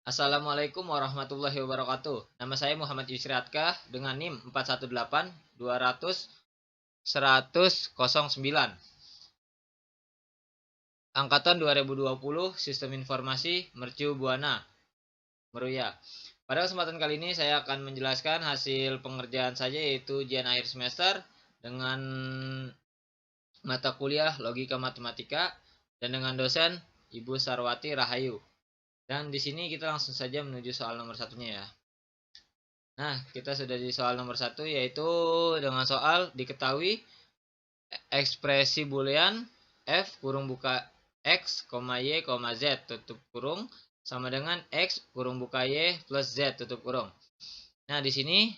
Assalamualaikum warahmatullahi wabarakatuh. Nama saya Muhammad Yusri Atka dengan NIM 418-200-100-09. Angkatan 2020, Sistem Informasi Mercu Buana, Meruya. Pada kesempatan kali ini saya akan menjelaskan hasil pengerjaan saja, yaitu ujian akhir semester dengan mata kuliah Logika Matematika dan dengan dosen Ibu Sarwati Rahayu. Dan di sini kita langsung saja menuju soal nomor satunya ya. Nah, kita sudah di soal nomor satu, yaitu dengan soal diketahui ekspresi boolean f kurung buka x, y, z tutup kurung sama dengan x kurung buka y plus z tutup kurung. Nah, di sini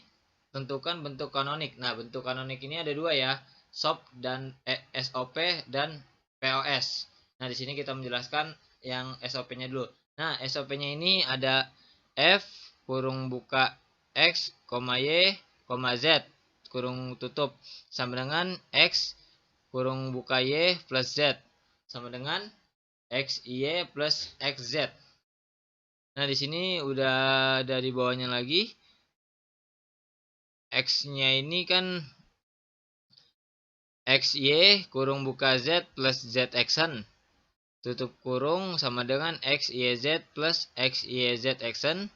tentukan bentuk kanonik. Nah, bentuk kanonik ini ada dua ya, SOP dan SOP dan POS. Nah, di sini kita menjelaskan yang SOP-nya dulu. Nah, SOP-nya ini ada f kurung buka x, y, z kurung tutup sama dengan x kurung buka y plus z sama dengan x y plus xz. Nah, di sini udah dari bawahnya lagi. X-nya ini kan xy kurung buka z plus zxn tutup kurung sama dengan xyz plus xyzxn,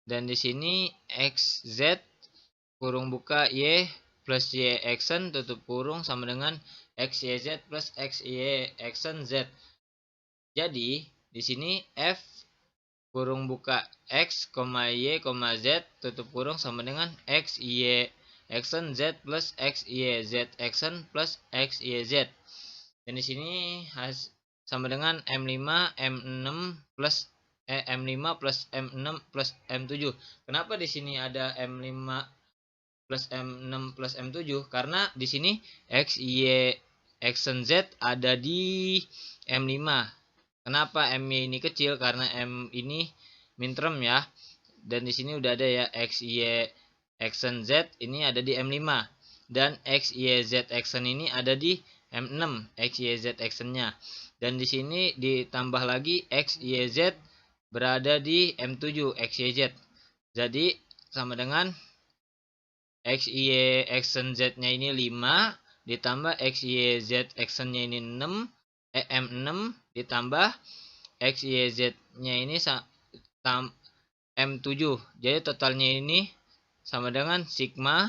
dan di sini xz kurung buka y plus yxn tutup kurung sama dengan xyz plus xyxn z. Jadi di sini f kurung buka x, y, z tutup kurung sama dengan xy xn z plus xyzxn plus xyz. Dan di sini sama dengan M5 M6 plus M5 plus M6 plus M7. Kenapa di sini ada M5 plus M6 plus M7? Karena di sini X, Y, X, Z ada di M5. Kenapa M-nya ini kecil? Karena M ini minterm ya. Dan di sini udah ada ya X, Y, X, Z ini ada di M5. Dan X, Y, Z, X ini ada di M6, X, Y, Z, X-nya. Dan di sini ditambah lagi X, Y, Z berada di M7, X, Y, Z. Jadi sama dengan X, Y, X, Z-nya ini 5, ditambah X, Y, Z, X-nya ini 6, M6, ditambah X, Y, Z-nya ini M7. Jadi totalnya ini sama dengan sigma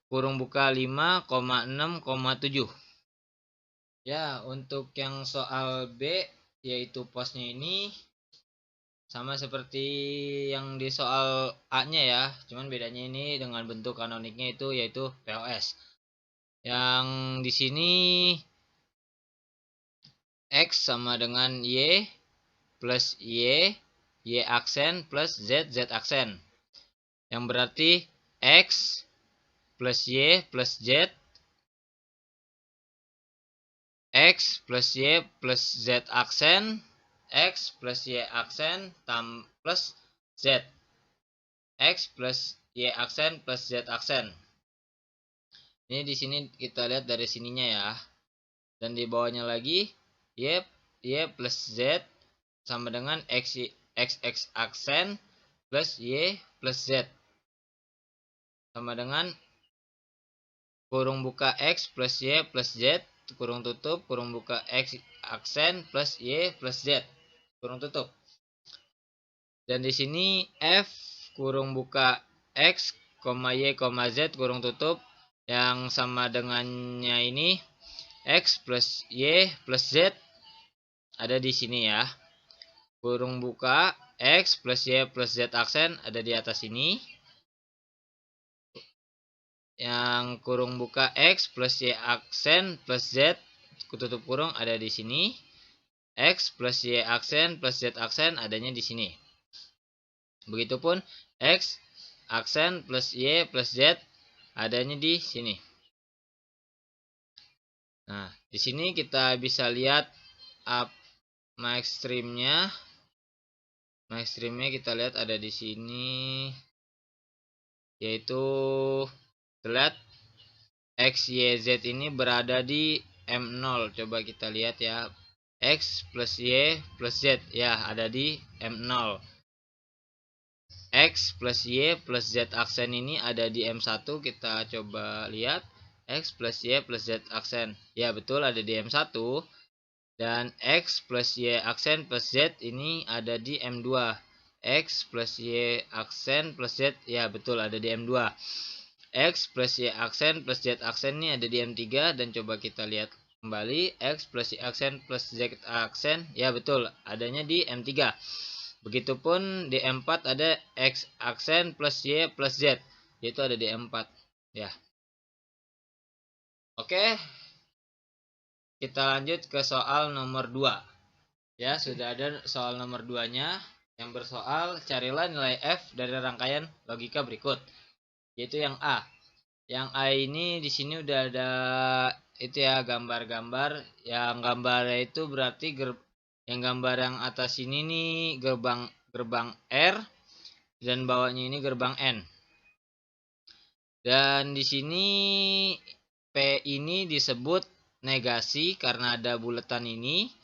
kurung buka 5,6,7. Ya, untuk yang soal B, yaitu posnya ini sama seperti yang di soal A-nya ya, cuman bedanya ini dengan bentuk kanoniknya itu yaitu POS. Yang di sini X sama dengan Y plus Y aksen plus Z aksen. Yang berarti X plus Y plus Z, X plus Y plus Z aksen, X plus Y aksen plus Z, X plus Y aksen plus Z aksen. Ini di sini kita lihat dari sininya ya. Dan di bawahnya lagi Y plus Z sama dengan X aksen plus Y plus Z sama dengan kurung buka X plus Y plus Z kurung tutup kurung buka X aksen plus Y plus Z kurung tutup. Dan di sini F kurung buka X, Y, Z kurung tutup yang sama dengannya ini X plus Y plus Z ada di sini ya. Kurung buka X plus Y plus Z aksen ada di atas ini. Yang kurung buka X plus Y aksen plus Z tutup kurung ada di sini. X plus Y aksen plus Z aksen adanya di sini. Begitupun X aksen plus Y plus Z adanya di sini. Nah, di sini kita bisa lihat maxstreamnya. Maxstreamnya kita lihat ada di sini, yaitu terlihat X, Y, Z ini berada di M0. Coba kita lihat ya. X plus Y plus Z. Ya, ada di M0. X plus Y plus Z aksen ini ada di M1. Kita coba lihat. X plus Y plus Z aksen. Ya, betul, ada di M1. Dan X plus Y aksen plus Z ini ada di M2. X plus Y aksen plus Z. Ya, betul, ada di M2. X plus Y aksen plus Z aksen ini ada di M3. Dan coba kita lihat kembali. X plus Y aksen plus Z aksen. Ya, betul, adanya di M3. Begitupun di M4 ada X aksen plus Y plus Z. Yaitu ada di M4. Ya. Oke. Kita lanjut ke soal nomor 2. Ya, sudah ada soal nomor 2-nya. Yang bersoal, carilah nilai F dari rangkaian logika berikut. Yaitu yang A. Yang A ini di sini udah ada itu ya, gambar-gambar. Yang gambarnya itu berarti yang gambar yang atas ini nih gerbang R dan bawahnya ini gerbang N. Dan di sini P ini disebut negasi karena ada buletan ini.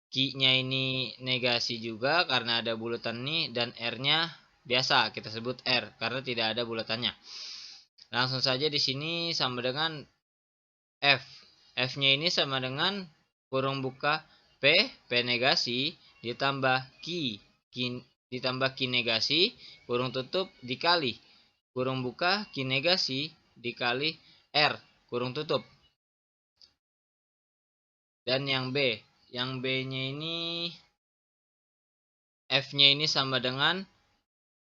Q-nya ini negasi juga karena ada bulatan ini, dan R-nya biasa kita sebut R karena tidak ada bulatannya. Langsung saja di sini sama dengan F. F-nya ini sama dengan kurung buka P negasi ditambah Q ditambah Q negasi kurung tutup dikali kurung buka Q negasi dikali R kurung tutup. Dan yang B. Yang B-nya ini F-nya ini sama dengan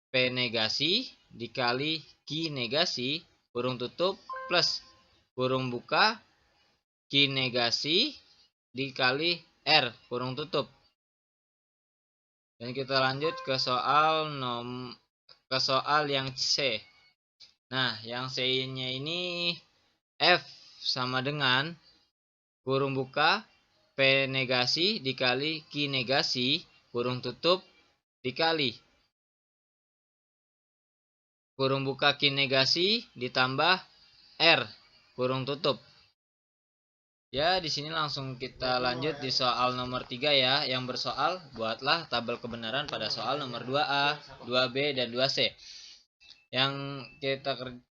P negasi dikali Q negasi kurung tutup plus kurung buka Q negasi dikali R kurung tutup. Dan kita lanjut ke soal yang C. Nah, yang C-nya ini F sama dengan kurung buka P negasi dikali Q negasi kurung tutup dikali kurung buka Q negasi ditambah R kurung tutup. Ya, di sini langsung kita lanjut di soal nomor 3 ya, yang bersoal buatlah tabel kebenaran pada soal nomor 2A, 2B dan 2C. Yang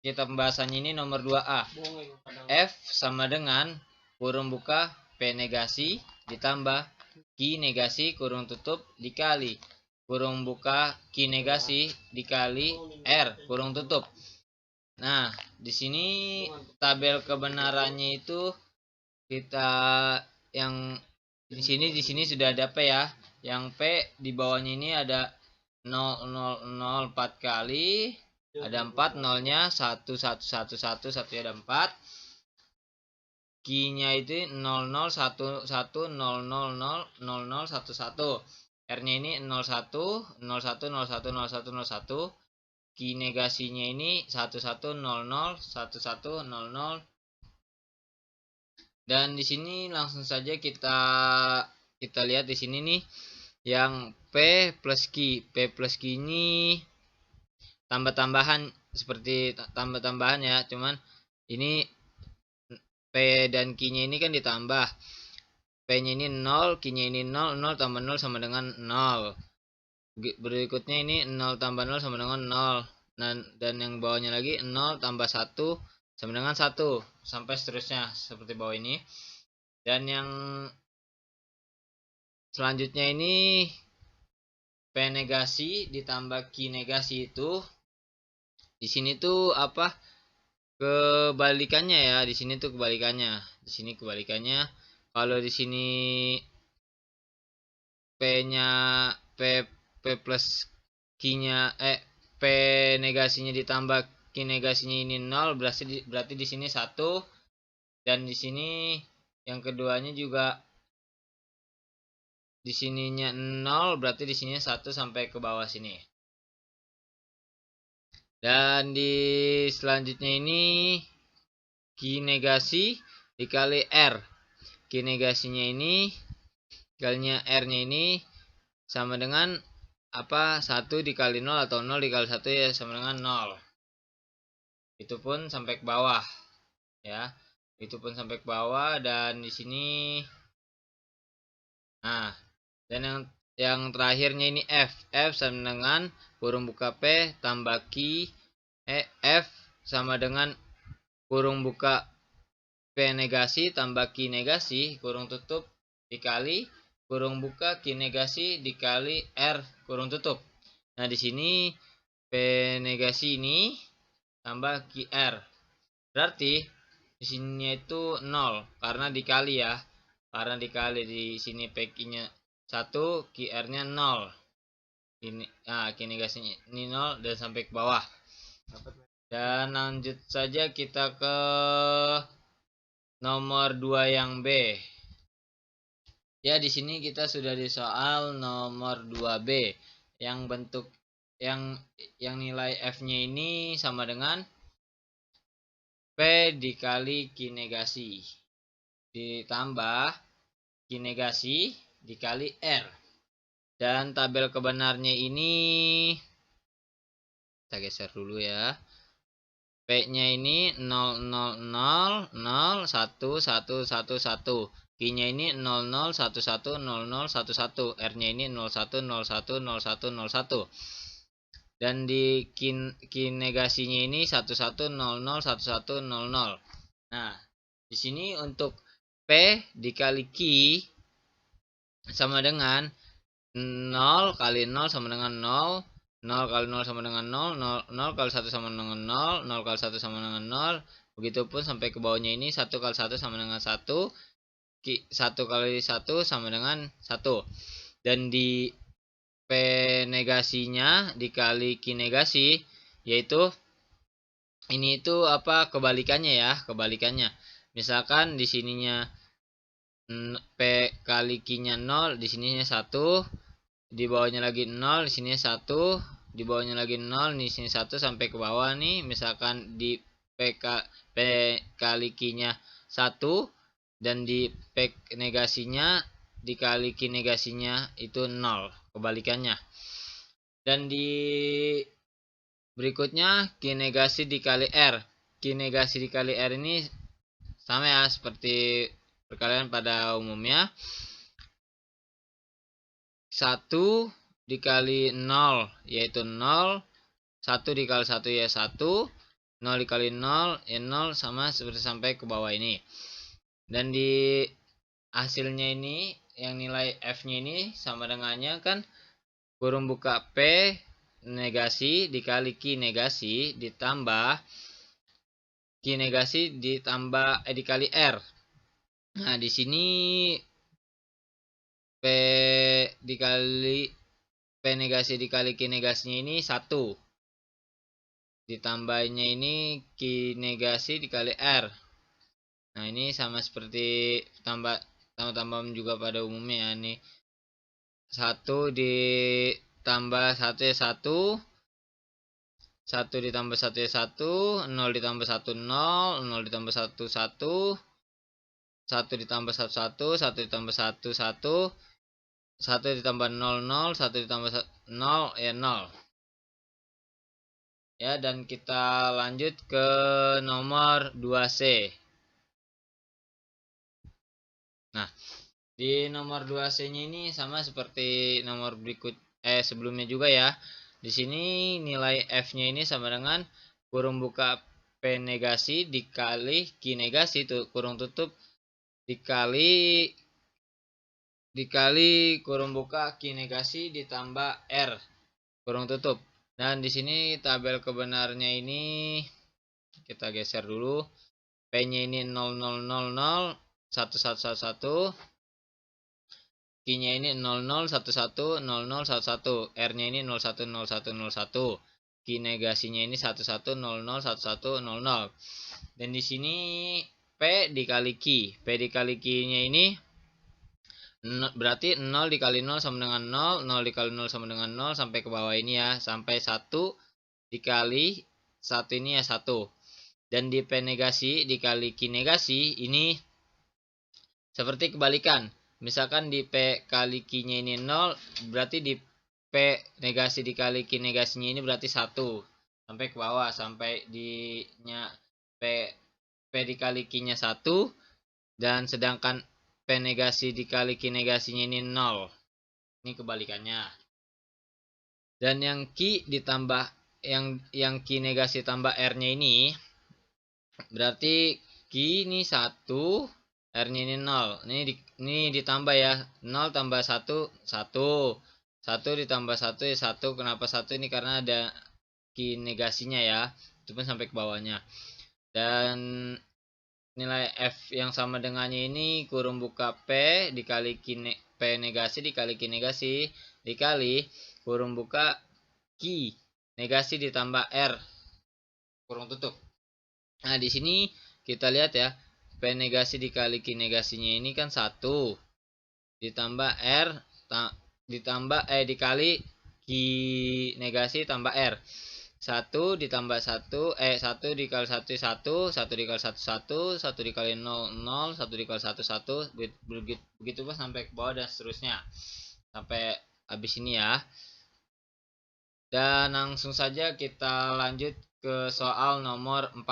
kita pembahasannya ini nomor 2A. F sama dengan kurung buka P negasi ditambah Q negasi kurung tutup dikali kurung buka Q negasi dikali R kurung tutup. Nah, di sini tabel kebenarannya itu kita yang di sini sudah ada P ya. Yang P di bawahnya ini ada 0 4 kali, ada 4 nolnya 1 1 1 1 1 ada 4. Q-nya itu 0 0 1 1 0 0 0 0 0 1 1. R-nya ini 01 01 01 01 01. Q negasinya ini 1100 1100. Dan di sini langsung saja kita lihat di sini nih yang P plus Q. P plus Q ini tambah-tambahan seperti tambah-tambahan ya, cuman ini P dan Q-nya ini kan ditambah. P-nya ini 0, Q-nya ini 0, 0 tambah 0 sama dengan 0. Berikutnya ini 0 tambah 0 sama dengan 0. Dan yang bawahnya lagi 0 tambah 1 sama dengan 1 sampai seterusnya seperti bawah ini. Dan yang selanjutnya ini P negasi ditambah Q negasi itu di sini tuh apa? Kebalikannya ya. Di sini tuh kebalikannya. Di sini kebalikannya. Kalau di sini P-nya P plus Q-nya P negasinya ditambah Q negasinya ini 0, berarti di sini 1, dan di sini yang keduanya juga di sininya 0, berarti di sini 1 sampai ke bawah sini. Dan di selanjutnya ini Q negasi dikali R. Q negasinya ini kalinya R-nya ini sama dengan apa? 1 dikali 0 atau 0 dikali 1 ya sama dengan 0. Itu pun sampai ke bawah ya. Itu pun sampai ke bawah, dan di sini Nah, dan yang terakhirnya ini F. F sama dengan kurung buka P tambah Q. F sama dengan kurung buka P negasi tambah Q negasi kurung tutup dikali kurung buka Q negasi dikali R kurung tutup. Nah, di sini P negasi ini tambah QR. Berarti di sini itu 0 karena dikali ya. Karena dikali di sini PQ-nya 1, QR-nya 0. Ini Q negasinya ini 0 dan sampai ke bawah. Dan lanjut saja kita ke nomor 2 yang B. Ya, di sini kita sudah di soal nomor 2B yang bentuk yang nilai F-nya ini sama dengan P dikali Q negasi ditambah Q negasi dikali R. Dan tabel kebenarnya ini kita geser dulu ya. P-nya ini 0, 0, 0, 0, 1, 1, 1, 1. Q-nya ini 0, 0, 1, 1, 0, 0, 1, 1. R-nya ini 0, 1, 0, 1, 0, 1, 0, 1. Dan di Q negasinya ini 1, 1, 0, 0, 1, 1, 0, 0. Nah, di sini untuk P dikali Q sama dengan 0 kali 0 sama dengan 0, 0 kali 0 sama dengan 0, 0, 0 kali 1 sama dengan 0, 0 kali 1 sama dengan 0. Begitupun sampai ke bawahnya ini 1 kali 1 sama dengan 1, 1 kali 1 sama dengan 1. Dan di P negasinya dikali Q negasi, yaitu ini itu apa kebalikannya ya, kebalikannya. Misalkan di sininya P kali Q-nya 0, di sininya 1, di bawahnya lagi 0, di sini 1, di bawahnya lagi 0, di sini 1 sampai ke bawah nih. Misalkan di P kali Q-nya 1 dan di P negasinya dikali Q negasinya itu 0, kebalikannya. Dan di berikutnya Q negasi dikali R. Q negasi dikali R ini sama ya seperti perkalian pada umumnya. 1 dikali 0 yaitu 0, 1 dikali 1 ya 1, 0 dikali 0 ya 0, sama seperti sampai ke bawah ini. Dan di hasilnya ini yang nilai F-nya ini sama dengannya kan kurung buka P negasi dikali Q negasi ditambah Q negasi ditambah dikali R. Nah, di sini P dikali P negasi dikali Q negasinya ini 1. Ditambahnya ini Q negasi dikali R. Nah, ini sama seperti tambah juga pada umumnya ya. Ini 1 ditambah 1 ya 1. 1 ditambah 1 ya 1. 0 ditambah 1 0. 0 ditambah 1 1. 1 ditambah 1 1. 1 ditambah 1 1. 1 ditambah 0 0. 1 ditambah 0 ya 0. Ya, dan kita lanjut ke nomor 2C. Nah, di nomor 2C-nya ini sama seperti nomor sebelumnya juga ya. Di sini nilai F-nya ini sama dengan kurung buka P negasi dikali Q negasi kurung tutup dikali kurung buka Q negasi ditambah R kurung tutup. Dan di sini tabel kebenarnya ini kita geser dulu. P-nya ini 0000 1111. Q-nya ini 0011 0011. R-nya ini 010101. Q negasinya ini 11001100. Dan di sini P dikali Q. P dikali Q-nya ini berarti 0 dikali 0 sama dengan 0, 0 dikali 0 sama dengan 0 sampai ke bawah ini ya, sampai 1 dikali 1 ini ya 1. Dan di P negasi dikali Q negasi ini seperti kebalikan. Misalkan di P kali Q-nya ini 0, berarti di P negasi dikali Q negasinya ini berarti 1. Sampai ke bawah, sampai di P dikali Q-nya 1. Dan sedangkan P negasi dikali Q negasinya ini 0. Ini kebalikannya. Dan yang Q ditambah yang Q negasi tambah R-nya ini berarti Q ini 1, R-nya ini 0. Ini ditambah ya. 0 tambah 1, 1. 1 ditambah 1 ya 1. Kenapa 1? Ini karena ada Q negasinya ya. Itu pun sampai ke bawahnya. Dan nilai F yang sama dengannya ini kurung buka P dikali P negasi dikali Q negasi dikali kurung buka Q negasi ditambah R kurung tutup. Nah, di sini kita lihat ya, P negasi dikali Q negasinya ini kan 1 ditambah R dikali Q negasi tambah R. 1 ditambah 1 1 dikali 1 1 1 dikali 1 1 1 dikali 0 0 1 dikali 1 1 begitu pun sampai ke bawah dan seterusnya sampai habis ini ya. Dan langsung saja kita lanjut ke soal nomor 4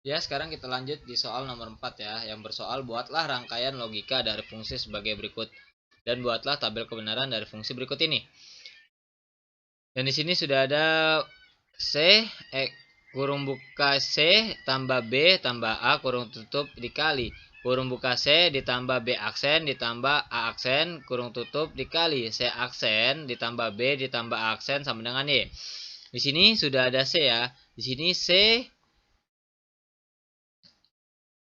ya. Sekarang kita lanjut di soal nomor 4 ya, yang bersoal buatlah rangkaian logika dari fungsi sebagai berikut dan buatlah tabel kebenaran dari fungsi berikut ini. Dan di sini sudah ada C kurung buka C tambah B tambah A kurung tutup dikali kurung buka C ditambah B aksen ditambah A aksen kurung tutup dikali C aksen ditambah B ditambah A aksen sama dengan Y. Di sini sudah ada C ya. Di sini C,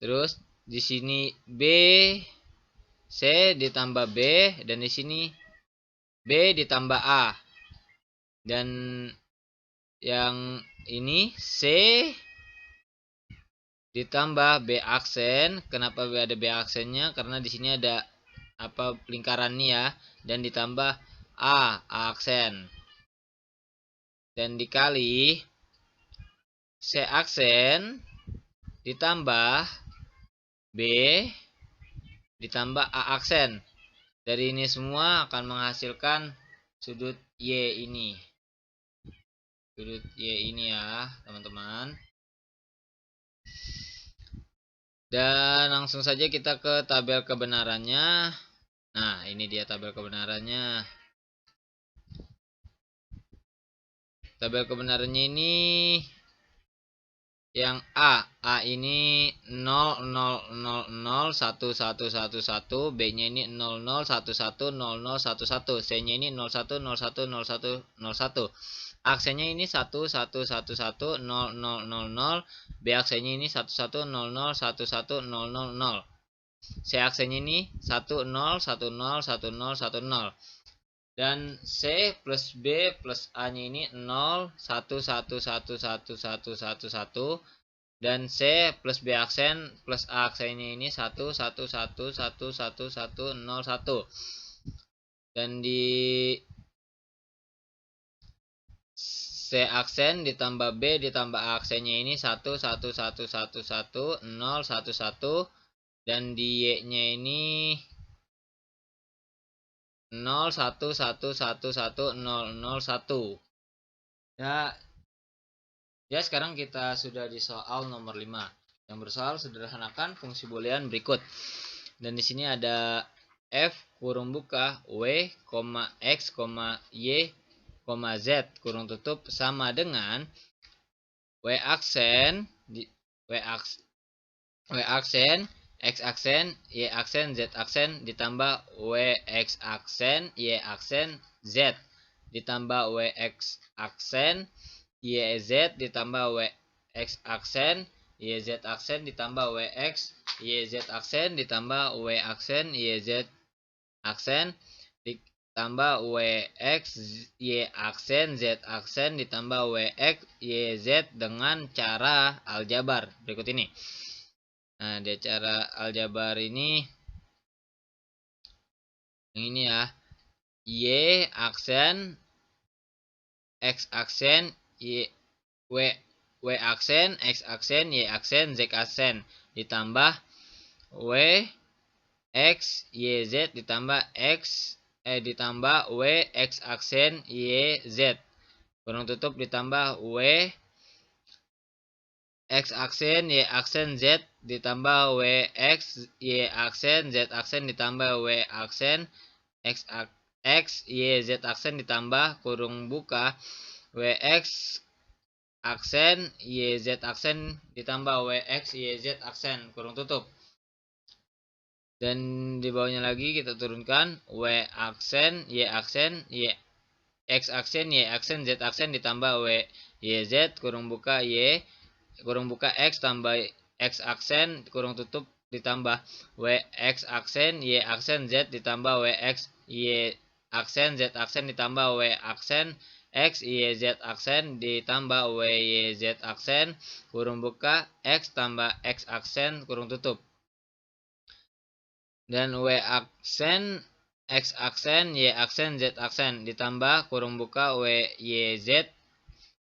terus di sini B, C ditambah B, dan di sini B ditambah A. Dan yang ini C ditambah B aksen. Kenapa ada B aksennya? Karena di sini ada lingkarannya ya, dan ditambah A aksen. Dan dikali C aksen ditambah B ditambah A aksen. Dari ini semua akan menghasilkan sudut Y ini. Sudut Y ini ya, teman-teman. Dan langsung saja kita ke tabel kebenarannya. Nah, ini dia tabel kebenarannya. Tabel kebenarannya ini yang A ini 0 0 0 0 1 1 1 1, B-nya ini 0 0 1 1 0 0 1 1, C-nya ini 0 1 0 1 0 1 0 1. Aksennya ini 1 1 1 1 0 0 0 0, B aksennya ini 1 1 0 0 1 1 0 0 0. C aksennya ini 1 0 1 0 1 0 1 0. Dan C plus B plus A-nya ini 0 1 1 1 1 1 1 1, dan C plus B aksen plus A aksennya ini 1 1 1 1 1 1 0 1. Dan di C aksen ditambah B ditambah A aksennya ini 1 1 1 1 1 0 1 1, dan di Y-nya ini 0 1 1 1 1 0 0 1. Ya, sekarang kita sudah di soal nomor 5 yang bersoal sederhanakan fungsi boolean berikut. Dan di sini ada F kurung buka W, X, Y, Z kurung tutup sama dengan W aksen X aksen, Y aksen, Z aksen ditambah W X aksen, Y aksen, Z ditambah W X aksen, Y Z ditambah W X aksen, Y Z aksen ditambah W X, Y Z aksen ditambah W aksen, Y Z aksen ditambah W X, Y aksen, Z aksen ditambah W X, Y Z dengan cara aljabar berikut ini. Nah, di cara aljabar ini yang ini ya, Y aksen, X aksen, W aksen, X aksen, Y aksen, Z aksen ditambah W X, Y Z ditambah ditambah W X aksen, Y Z kurung tutup ditambah W X aksen Y aksen Z ditambah W X Y aksen Z aksen ditambah W aksen X Y Z aksen ditambah kurung buka W X aksen Y Z aksen ditambah W X Y Z aksen kurung tutup. Dan di bawahnya lagi kita turunkan W aksen Y X aksen Y aksen Z aksen ditambah W Y Z kurung buka Y kurung buka X tambah X aksen kurung tutup ditambah W X aksen Y aksen Z ditambah W X Y aksen Z aksen ditambah W aksen X Y Z aksen ditambah W Y Z aksen kurung buka X tambah X aksen kurung tutup. Dan W aksen X aksen Y aksen Z aksen ditambah kurung buka W Y Z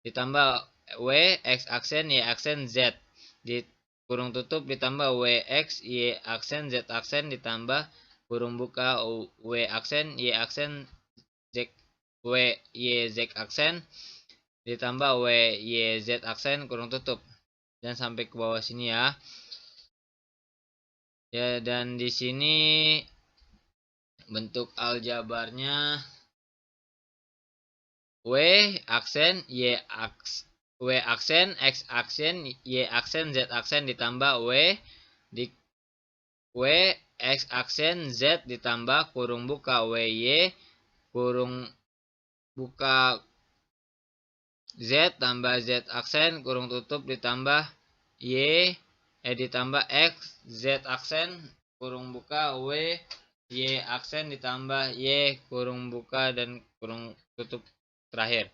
ditambah W X aksen Y aksen Z di kurung tutup ditambah W X Y aksen Z aksen ditambah kurung buka W aksen Y aksen Z W Y Z aksen ditambah W Y Z aksen kurung tutup. Dan sampai ke bawah sini ya. Ya, dan di sini bentuk aljabarnya W aksen Y W aksen X aksen Y aksen Z aksen ditambah W di W X aksen Z ditambah kurung buka W Y kurung buka Z tambah Z aksen kurung tutup ditambah Y ditambah X Z aksen kurung buka W Y aksen ditambah Y kurung buka dan kurung tutup terakhir.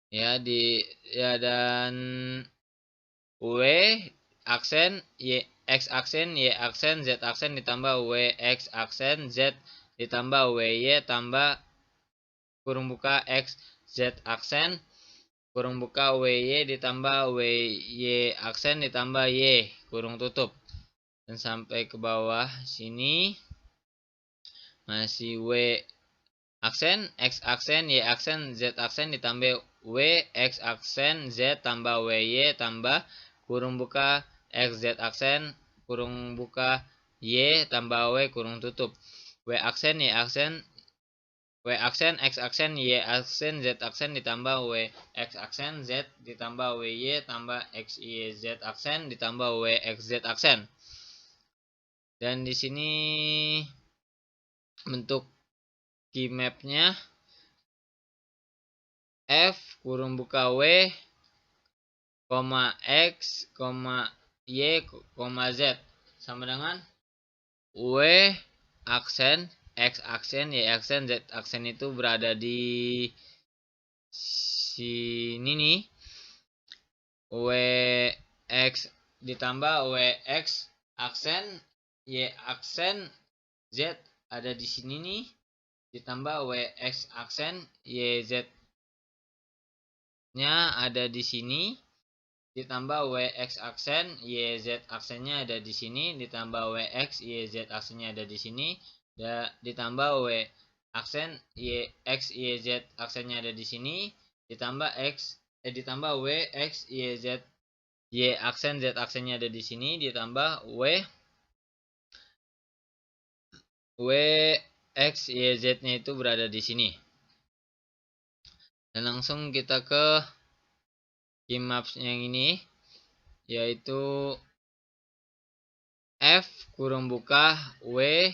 Ya dan W aksen Y X aksen Y aksen Z aksen ditambah W X aksen Z ditambah W Y tambah kurung buka X Z aksen kurung buka W Y ditambah W Y aksen ditambah Y kurung tutup. Dan sampai ke bawah sini masih W aksen X aksen Y aksen Z aksen ditambah W X aksen Z tambah W Y tambah kurung buka X Z aksen kurung buka Y tambah W kurung tutup. W aksen Y aksen W aksen X aksen Y aksen Z aksen ditambah W X aksen Z ditambah W Y tambah X Y Z aksen ditambah W X Z aksen. Dan di sini bentuk key mapnya F kurung buka W, X, Y, Z sama dengan W aksen X aksen Y aksen Z aksen itu berada di sini nih. W X ditambah W X aksen Y aksen Z ada di sini nih, ditambah W X aksen Y Z nya ada di sini, ditambah W X aksen Y Z aksennya ada di sini, ditambah W X Y Z aksennya ada di sini, ditambah W aksen Y X Y Z aksennya ada di sini, ditambah ditambah W X Y Z Y aksen Z aksennya ada di sini, ditambah W X Y Z-nya itu berada di sini. Dan langsung kita ke key maps yang ini, yaitu F kurung buka W,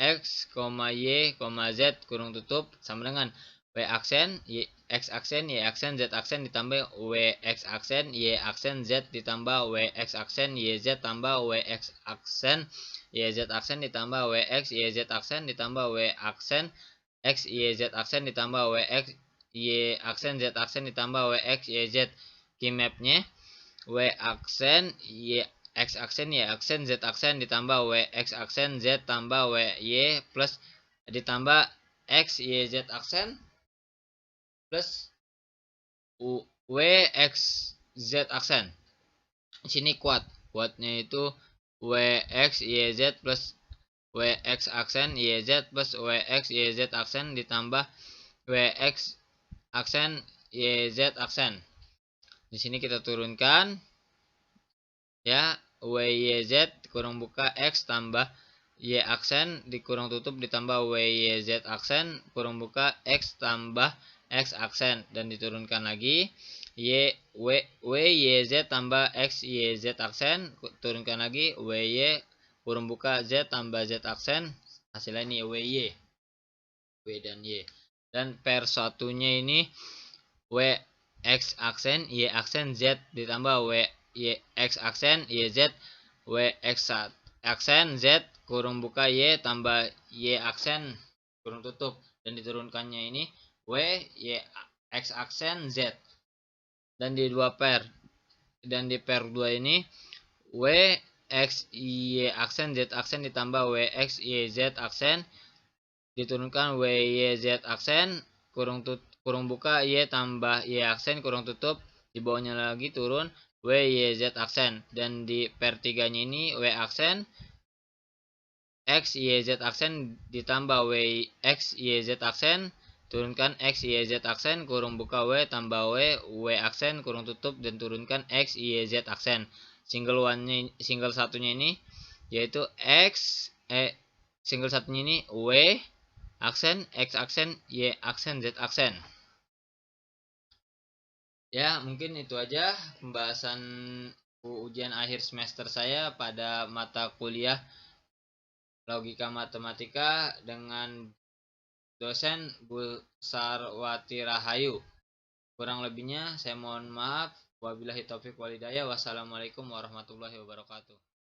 X, Y, Z kurung tutup sama dengan W aksen X aksen Y aksen Z aksen ditambah W X aksen Y aksen Z ditambah W X aksen Y Z tambah W X aksen Y Z aksen ditambah W X Y Z aksen ditambah W aksen X Y Z aksen ditambah W X Y aksen Z aksen ditambah W X Y Z. Key mapnya W aksen Y X aksen Y aksen Z aksen ditambah W X aksen Z tambah W Y plus ditambah X Y Z aksen plus W X Z aksen. Di sini kuatnya itu W X Y Z plus W X aksen Y Z plus W X Y Z aksen ditambah W X aksen Y Z aksen. Di sini kita turunkan ya, WYZ kurung buka X tambah Y aksen dikurung tutup ditambah WYZ aksen kurung buka X tambah X aksen, dan diturunkan lagi WYZ tambah X YZ aksen, turunkan lagi WY kurung buka Z tambah Z aksen, hasilnya ini WY, W dan Y. Dan per satunya ini W X aksen Y aksen Z ditambah W Y X aksen Y Z W X aksen Z kurung buka Y tambah Y aksen kurung tutup, dan diturunkannya ini W Y X aksen Z, dan di di per 2 ini W X Y aksen Z aksen ditambah W X Y Z aksen, diturunkan W Y Z aksen kurung buka Y tambah Y aksen kurung tutup, di bawahnya lagi turun W Y Z aksen, dan di per 3 nya ini W aksen X Y Z aksen ditambah W X Y Z aksen, turunkan X Y Z aksen kurung buka W tambah W aksen kurung tutup, dan turunkan X Y Z aksen. Single satunya ini yaitu single satunya ini W aksen X aksen Y aksen Z aksen. Ya, mungkin itu aja pembahasan ujian akhir semester saya pada mata kuliah logika matematika dengan dosen Bu Sarwati Rahayu. Kurang lebihnya saya mohon maaf. Wabillahi taufik walhidayah. Wassalamualaikum warahmatullahi wabarakatuh.